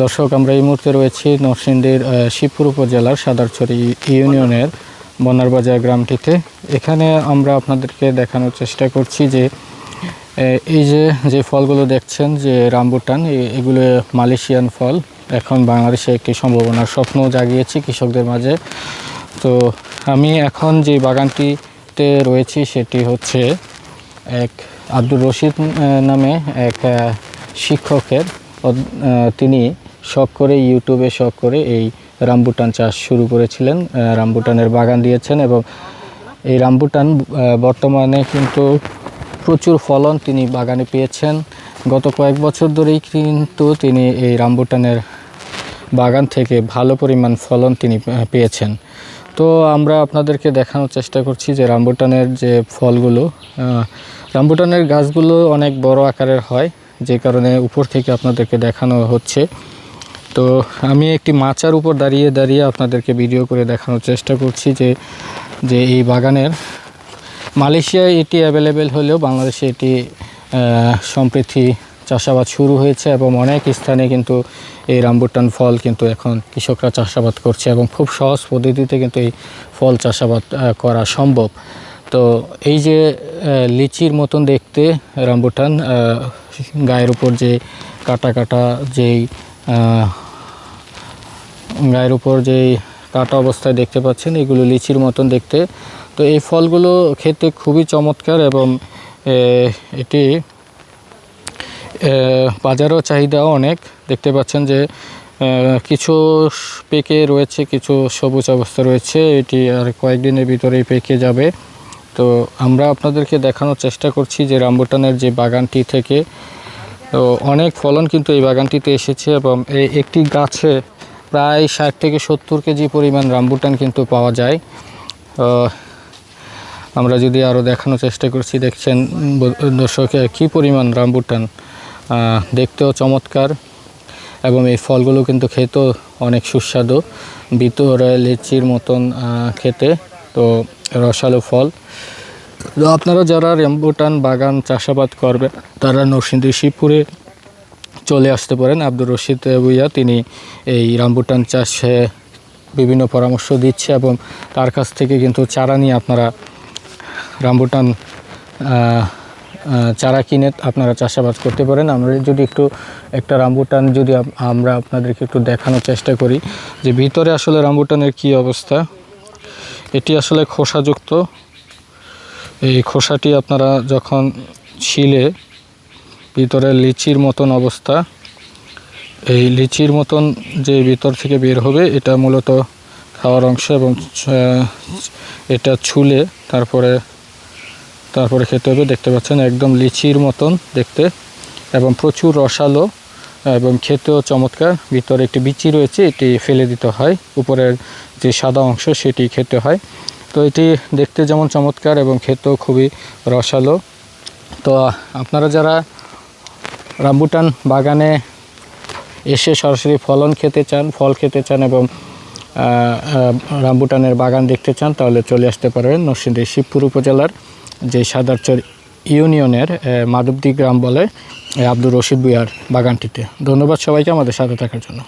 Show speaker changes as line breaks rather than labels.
দর্শক, আমরা এই মুহূর্তে রয়েছি নরসিংদীর শিবপুর উপজেলার সাদারছড়ি ইউনিয়নের বনারবাজার গ্রামটিতে। এখানে আমরা আপনাদেরকে দেখানোর চেষ্টা করছি যে এই যে ফলগুলো দেখছেন, যে রামবুটান, এগুলো মালয়েশিয়ান ফল। এখন বাংলাদেশে একটি সম্ভাবনার স্বপ্ন জাগিয়েছি কৃষকদের মাঝে। তো আমি এখন যে বাগানটিতে রয়েছি সেটি হচ্ছে এক আব্দুর রশিদ নামে এক শিক্ষকের। তিনি শখ করে ইউটিউবে শখ করে এই রামবুটান চাষ শুরু করেছিলেন, রামবুটানের বাগান দিয়েছেন এবং এই রামবুটান বর্তমানে কিন্তু প্রচুর ফলন তিনি বাগানে পেয়েছেন। গত কয়েক বছর ধরেই কিন্তু তিনি এই রামবুটানের বাগান থেকে ভালো পরিমাণ ফলন তিনি পেয়েছেন। তো আমরা আপনাদেরকে দেখানোর চেষ্টা করছি যে রামবুটানের যে ফলগুলো, রামবুটানের গাছগুলো অনেক বড় আকারের হয়, যে কারণে উপর থেকে আপনাদেরকে দেখানো হচ্ছে। তো আমি একটি মাচার উপর দাঁড়িয়ে দাঁড়িয়ে আপনাদেরকে ভিডিও করে দেখানোর চেষ্টা করছি যে এই বাগানের, মালয়েশিয়ায় এটি অ্যাভেলেবেল হলেও বাংলাদেশে এটি সম্প্রতি চাষাবাদ শুরু হয়েছে এবং অনেক স্থানে কিন্তু এই রামবুটান ফল কিন্তু এখন কৃষকরা চাষাবাদ করছে এবং খুব সহজ পদ্ধতিতে কিন্তু এই ফল চাষাবাদ করা সম্ভব। তো এই যে লিচির মতন দেখতে রামবুটান, গায়ের উপর যে কাটা কাটা যেই গায়ের উপর যেই কাটা অবস্থায় দেখতে পাচ্ছেন, এগুলো লিচির মতন দেখতে। তো এই ফলগুলো খেতে খুবই চমৎকার এবং এটি বাজারেও চাহিদাও অনেক। দেখতে পাচ্ছেন যে কিছু পেকে রয়েছে, কিছু সবুজ অবস্থা রয়েছে। এটি আর কয়েকদিনের ভিতরেই পেকে যাবে। তো আমরা আপনাদেরকে দেখানোর চেষ্টা করছি যে রামবুটানের যে বাগানটি থেকে তো অনেক ফলন কিন্তু এই বাগানটিতে এসেছে এবং এই একটি গাছে প্রায় 60 থেকে 70 কেজি পরিমাণ রামবুটান কিন্তু পাওয়া যায়। আমরা যদি আরও দেখানোর চেষ্টা করছি, দেখছেন দর্শক কী পরিমাণ রামবুটান, দেখতেও চমৎকার এবং এই ফলগুলো কিন্তু খেতেও অনেক সুস্বাদু, ভিতরে লিচির মতন খেতে। তো রসালো ফল। তো আপনারা যারা রামবুটান বাগান চাষাবাদ করবে তারা নরসিংদী শিবপুরে চলে আসতে পারেন। আব্দুর রশিদ ভুইয়া তিনি এই রামবুটান চাষে বিভিন্ন পরামর্শ দিচ্ছে এবং তার কাছ থেকে কিন্তু চারা নিয়ে আপনারা রামবুটান চারা কিনে আপনারা চাষাবাদ করতে পারেন। আমরা যদি একটা রামবুটান যদি আমরা আপনাদেরকে একটু দেখানোর চেষ্টা করি যে ভিতরে আসলে রামবুটানের কি অবস্থা। এটি আসলে খোসাযুক্ত। এই খোসাটি আপনারা যখন ছিলে ভিতরে লিচির মতন অবস্থা, এই লিচির মতন যে ভিতর থেকে বের হবে এটা মূলত খাওয়ার অংশ এবং এটা ছুলে তারপরে খেতে হবে। দেখতে পাচ্ছেন একদম লিচির মতন দেখতে এবং প্রচুর রসালো এবং খেতেও চমৎকার। ভিতরে একটি বিচি রয়েছে, এটি ফেলে দিতে হয়, উপরের যে সাদা অংশ সেটি খেতে হয়। তো এটি দেখতে যেমন চমৎকার এবং খেতেও খুবই রসালো। তো আপনারা যারা রামবুটান বাগানে এসে সরাসরি ফল খেতে চান এবং রামবুটানের বাগান দেখতে চান তাহলে চলে আসতে পারবেন নরসিংদী শিবপুর উপজেলার যে সাদারছড়ি ইউনিয়নের মাধবদী গ্রাম বলে আব্দুর রশিদ ভুইয়ার বাগানটিতে। ধন্যবাদ সবাইকে আমাদের সাথে থাকার জন্য।